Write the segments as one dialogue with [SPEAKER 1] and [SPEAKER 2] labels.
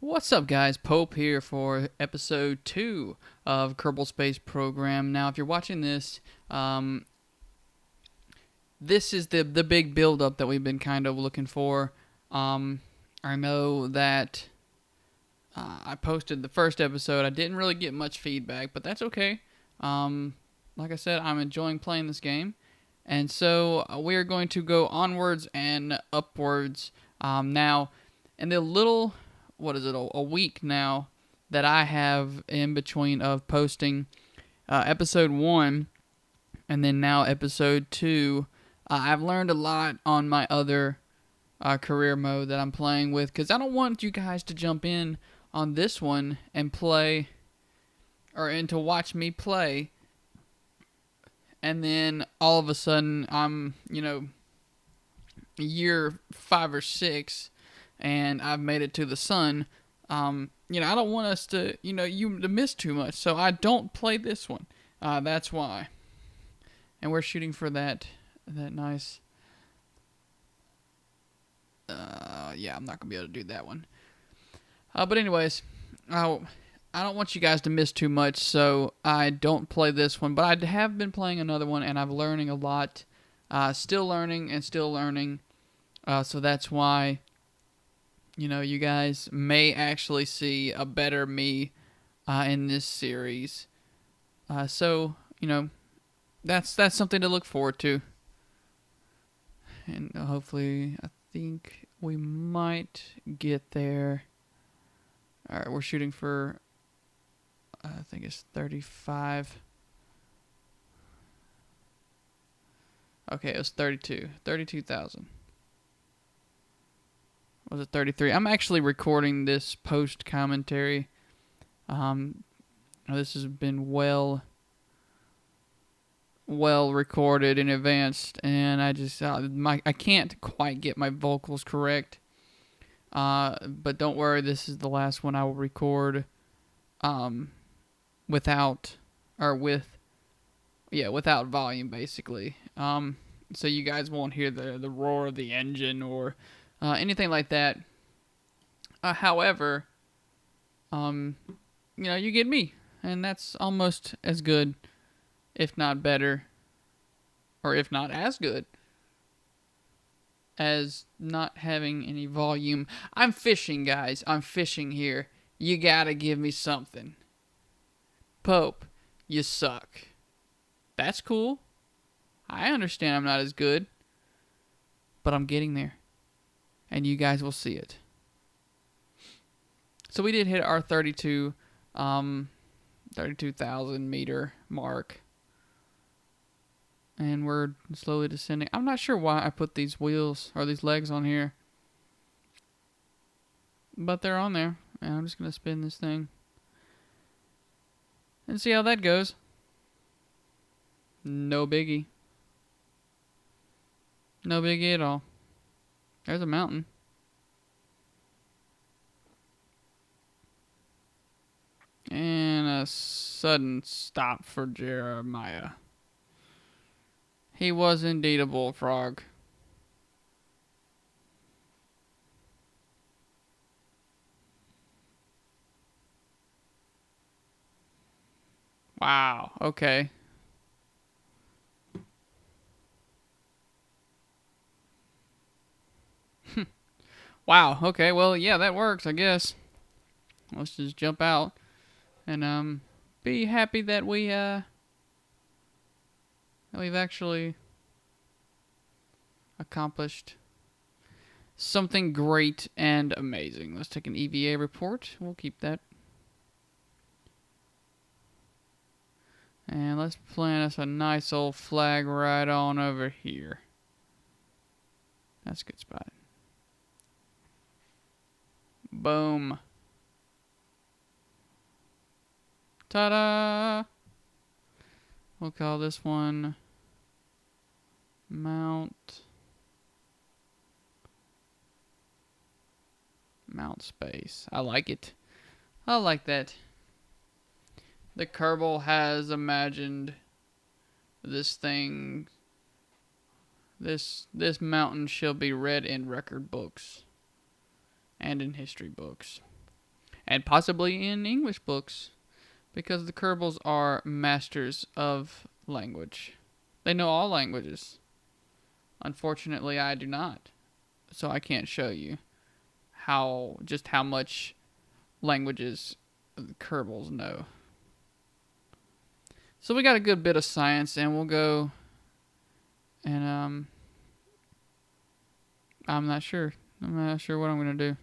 [SPEAKER 1] What's up, guys? Pope here for episode 2 of Kerbal Space Program. Now, if you're watching this, this is the big build-up that we've been kind of looking for. I know that I posted the first episode. I didn't really get much feedback, but that's okay. Like I said, I'm enjoying playing this game. And so we're going to go onwards and upwards now. And the little, what is it, a week now that I have in between of posting episode 1 and then now episode 2, I've learned a lot on my other career mode that I'm playing with, because I don't want you guys to jump in on this one and play, and to watch me play, and then all of a sudden I'm, year 5 or 6, and I've made it to the sun. I don't want us to, you to miss too much, so I don't play this one. That's why. And we're shooting for that nice. Yeah, I'm not gonna be able to do that one. But anyways, I don't want you guys to miss too much, so I don't play this one. But I have been playing another one, and I'm learning a lot. Still learning and still learning. So that's why, you guys may actually see a better me in this series. So, that's something to look forward to. And hopefully, I think we might get there. Alright, we're shooting for, I think it's 35. Okay, it was 32. 32,000. Was it 33? I'm actually recording this post commentary. This has been well recorded in advance, and I can't quite get my vocals correct. But don't worry, this is the last one I will record without volume, basically. So you guys won't hear the roar of the engine or anything like that. However, you get me, and that's almost as good, if not better, or if not as good as not having any volume. I'm fishing, guys. I'm fishing here. You gotta give me something. Pope, you suck. That's cool. I understand I'm not as good, but I'm getting there, and you guys will see it. So we did hit our 32,000 meter mark, and we're slowly descending. I'm not sure why I put these wheels or these legs on here, but they're on there, and I'm just gonna spin this thing and see how that goes. No biggie. No biggie at all. There's a mountain. And a sudden stop for Jeremiah. He was indeed a bullfrog. Wow, okay. Wow, okay, well, yeah, that works, I guess. Let's just jump out and be happy that we've actually accomplished something great and amazing. Let's take an EVA report. We'll keep that. And let's plant us a nice old flag right on over here. That's a good spot. Boom. Ta-da! We'll call this one Mount Space. I like it. I like that. The Kerbal has imagined this thing. This mountain shall be read in record books and in history books. and possibly in English books, because the Kerbals are masters of language. They know all languages. Unfortunately, I do not, so I can't show you how much languages the Kerbals know. So we got a good bit of science, and we'll go and I'm not sure. I'm not sure what I'm gonna do.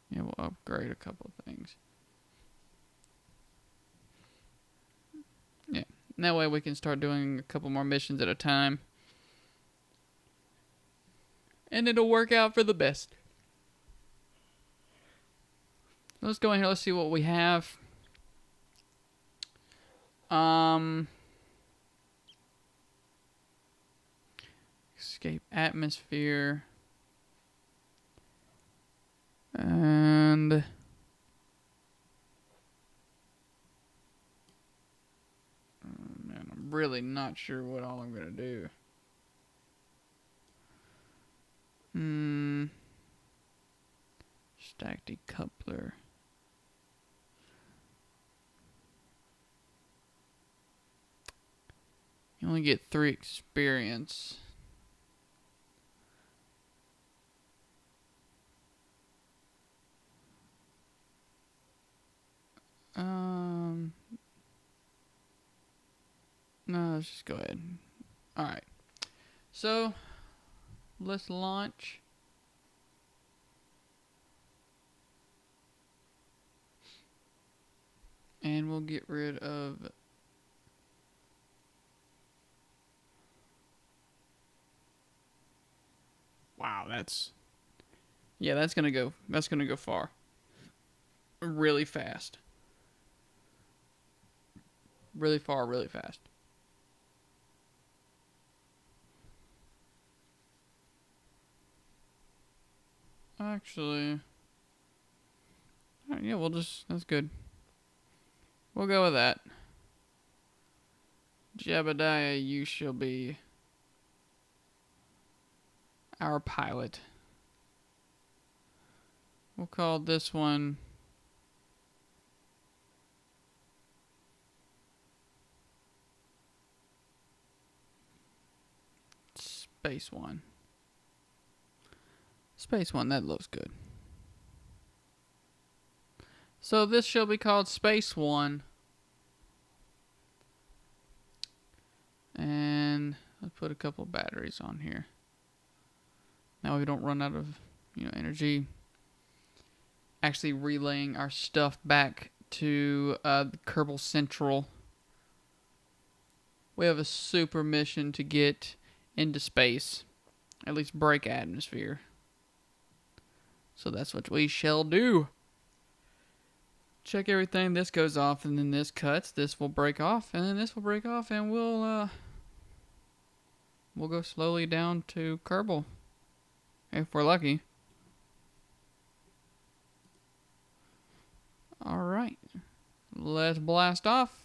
[SPEAKER 1] Yeah, we'll upgrade a couple of things. Yeah, and that way we can start doing a couple more missions at a time, and it'll work out for the best. Let's go in here. Let's see what we have. Escape atmosphere. And man, I'm really not sure what all I'm gonna do. Stack decoupler. You only get 3 experience. No, let's just go ahead. Alright. So, let's launch. And we'll get rid of... Wow, that's... Yeah, that's gonna go far. Really fast. Really far, really fast. Actually... yeah, that's good. We'll go with that. Jebediah, you shall be our pilot. We'll call this one Space One. Space One, that looks good. So this shall be called Space One. And let's put a couple batteries on here. Now we don't run out of, energy. Actually relaying our stuff back to Kerbal Central. We have a super mission to get into space. At least break atmosphere. So that's what we shall do. Check everything. This goes off, and then this cuts. This will break off, and then this will break off, and we'll go slowly down to Kerbal, if we're lucky. All right, let's blast off.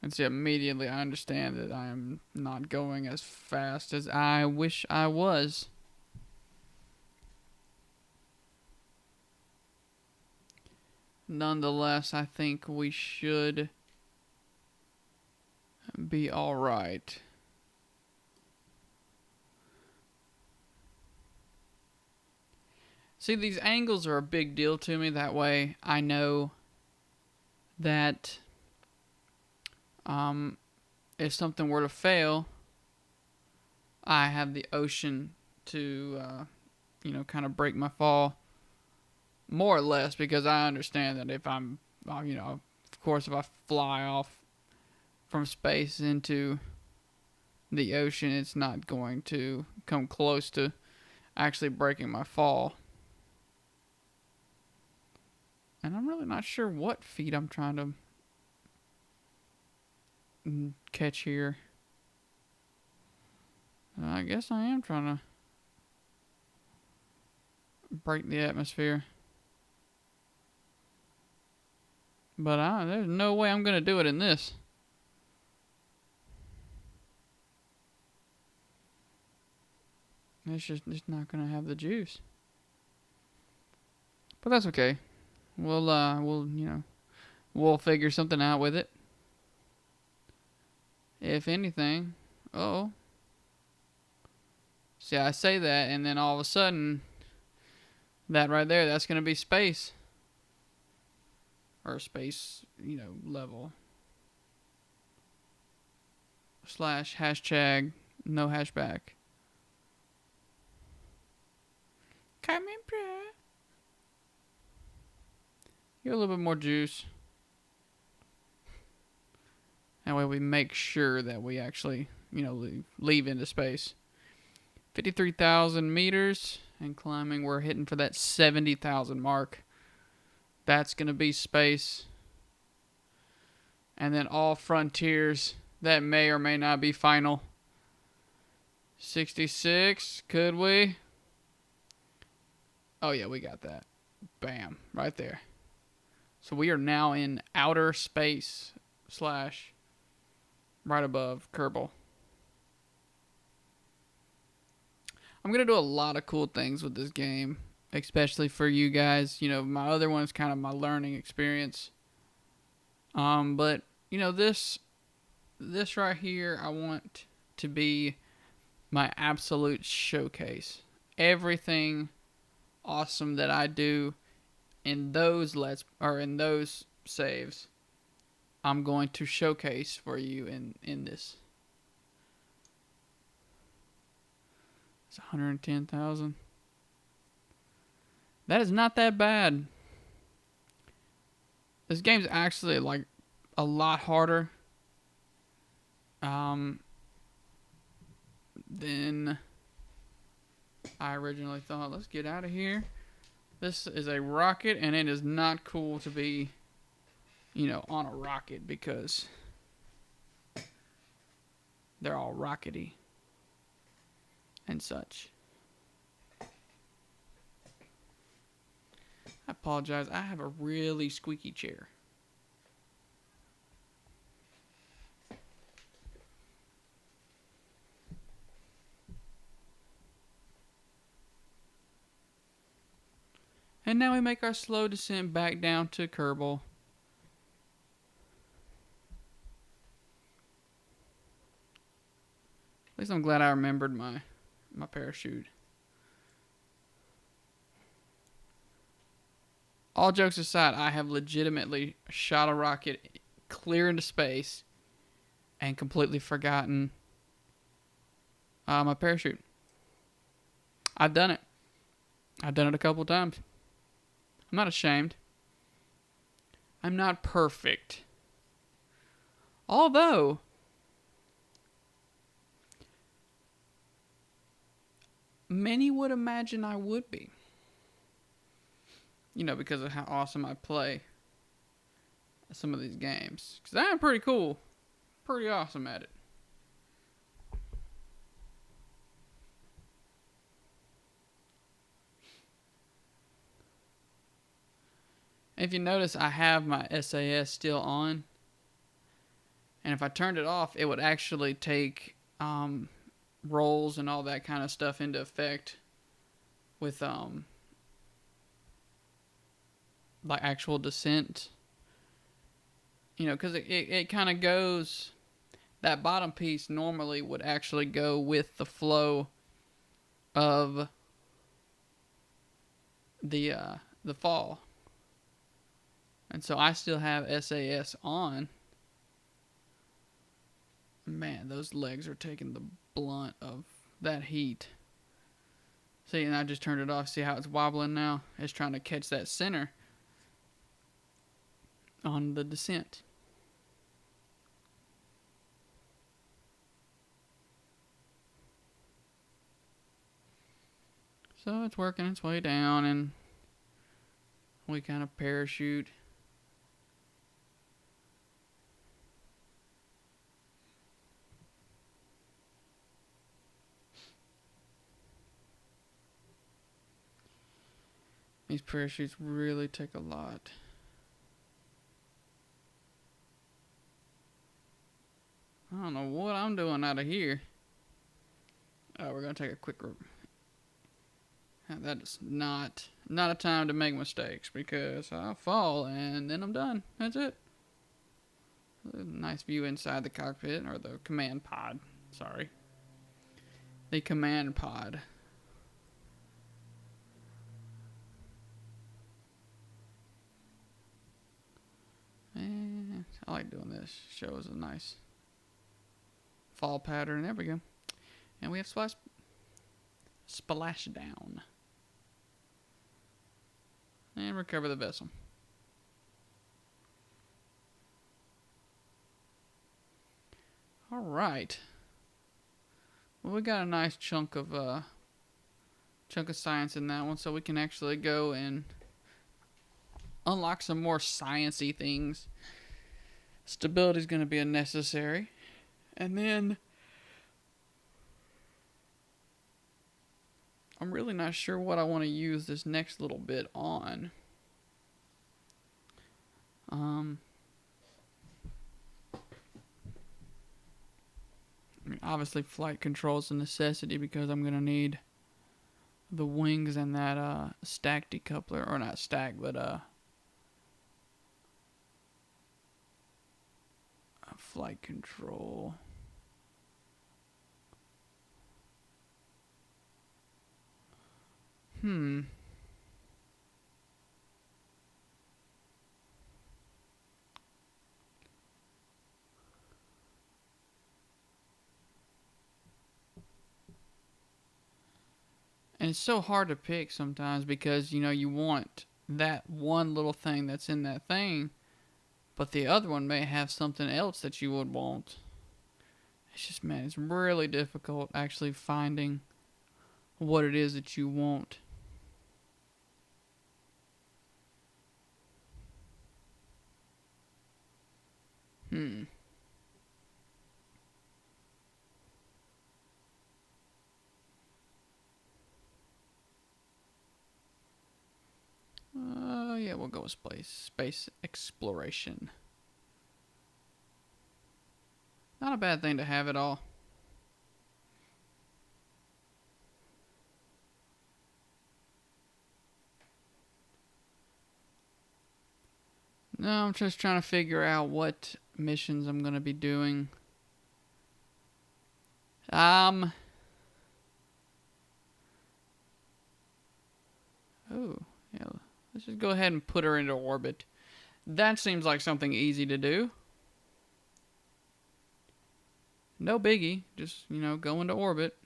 [SPEAKER 1] And see, immediately I understand that I am not going as fast as I wish I was. Nonetheless, I think we should be all right. See, these angles are a big deal to me. That way I know that if something were to fail, I have the ocean to, kind of break my fall. More or less, because I understand that if I'm, of course, if I fly off from space into the ocean, it's not going to come close to actually breaking my fall. And I'm really not sure what feat I'm trying to catch here. I guess I am trying to break the atmosphere. But there's no way I'm going to do it in this. It's not gonna have the juice. But that's okay. We'll figure something out with it. If anything. Oh. See, I say that, and then all of a sudden, that right there, that's gonna be space. Or space, level. / hashtag no hashback. Come in, bro. Get a little bit more juice. That way we make sure that we actually, leave into space. 53,000 meters. And climbing, we're hitting for that 70,000 mark. That's going to be space. And then all frontiers. That may or may not be final. 66. Could we? Oh, yeah, we got that. Bam. Right there. So we are now in outer space / right above Kerbal. I'm going to do a lot of cool things with this game, especially for you guys. My other one is kind of my learning experience. But, this right here, I want to be my absolute showcase. Everything awesome that I do in those saves, I'm going to showcase for you in this. It's 110,000. That is not that bad. This game's actually like a lot harder than I originally thought. Let's get out of here. This is a rocket, and it is not cool to be, on a rocket because they're all rockety and such. I apologize. I have a really squeaky chair. And now we make our slow descent back down to Kerbal. At least I'm glad I remembered my parachute. All jokes aside, I have legitimately shot a rocket clear into space and completely forgotten my parachute. I've done it. I've done it a couple times. I'm not ashamed. I'm not perfect. Although, many would imagine I would be. Because of how awesome I play some of these games. Because I am pretty cool. Pretty awesome at it. If you notice, I have my SAS still on. And if I turned it off, it would actually take rolls and all that kind of stuff into effect with like actual descent. Because it kind of goes, that bottom piece normally would actually go with the flow of the fall. And so I still have SAS on. Man, those legs are taking the blunt of that heat. See, and I just turned it off. See how it's wobbling now? It's trying to catch that center on the descent. So it's working its way down, and we kind of parachute. These parachutes really take a lot. I don't know what I'm doing out of here. We're going to take a quick That is not a time to make mistakes because I'll fall and then I'm done. That's it. Nice view inside the cockpit or the command pod. Sorry. The command pod. And I like doing this. Shows a nice fall pattern. There we go. And we have splash down. And recover the vessel. Alright. Well, we got a nice chunk of science in that one, so we can actually go and unlock some more sciencey things. Stability is going to be a necessary. And then I'm really not sure what I want to use this next little bit on. I mean, obviously flight control is a necessity because I'm going to need the wings and that stack decoupler, or not stack, but flight control. And it's so hard to pick sometimes because, you want that one little thing that's in that thing, but the other one may have something else that you would want. It's just, man, it's really difficult actually finding what it is that you want. Yeah, we'll go with space exploration. Not a bad thing to have at all. No, I'm just trying to figure out what missions I'm going to be doing. Oh, yeah. Let's just go ahead and put her into orbit. That seems like something easy to do. No biggie. Just, go into orbit.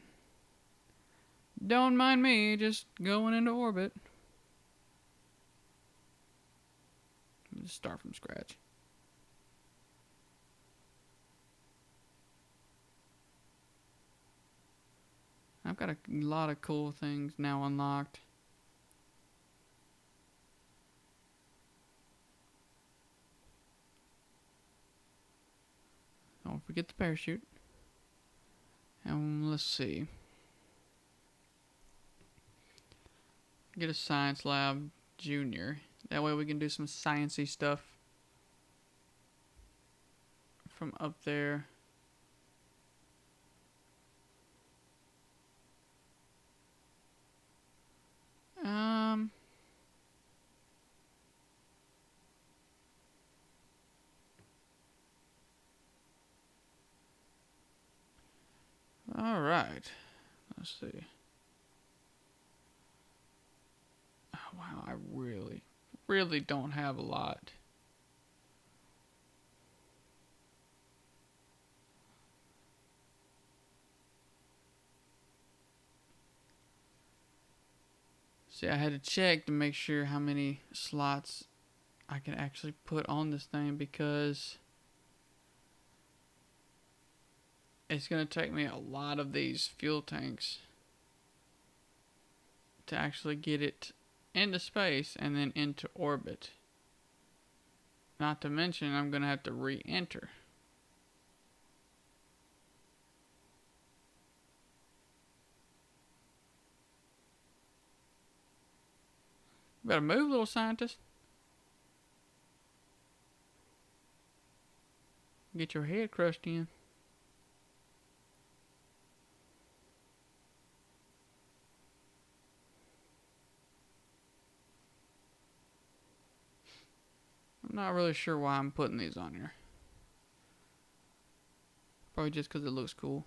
[SPEAKER 1] Don't mind me, just going into orbit. Just start from scratch. I've got a lot of cool things now unlocked. Don't forget the parachute. And let's see. Get a science lab junior. That way we can do some sciencey stuff from up there. All right. Let's see. Oh, wow, I really don't have a lot. See, I had to check to make sure how many slots I can actually put on this thing because it's going to take me a lot of these fuel tanks to actually get it into space and then into orbit. Not to mention, I'm going to have to re-enter. You better move, little scientist. Get your head crushed in. I'm not really sure why I'm putting these on here. Probably just because it looks cool.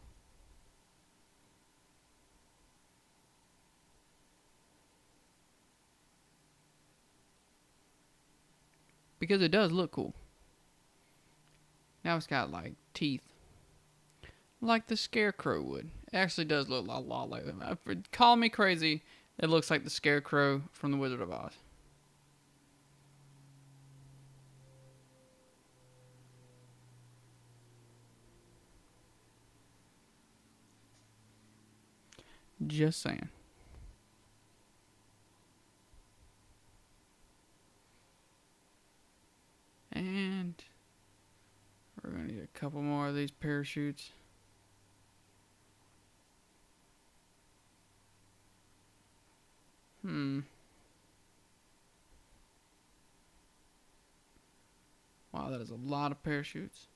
[SPEAKER 1] Because it does look cool. Now it's got like teeth. Like the scarecrow would. It actually does look a lot like them. Call me crazy. It looks like the scarecrow from the Wizard of Oz. Just saying. And we're going to need a couple more of these parachutes. Wow, that is a lot of parachutes.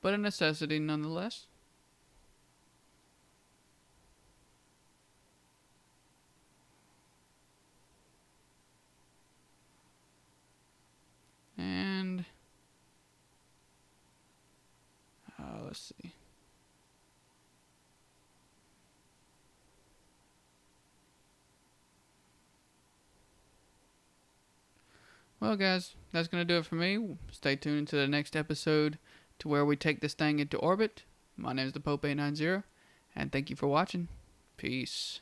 [SPEAKER 1] But a necessity nonetheless. And let's see. Well, guys, that's going to do it for me. Stay tuned to the next episode to where we take this thing into orbit. My name is the Pope 890, and thank you for watching. Peace.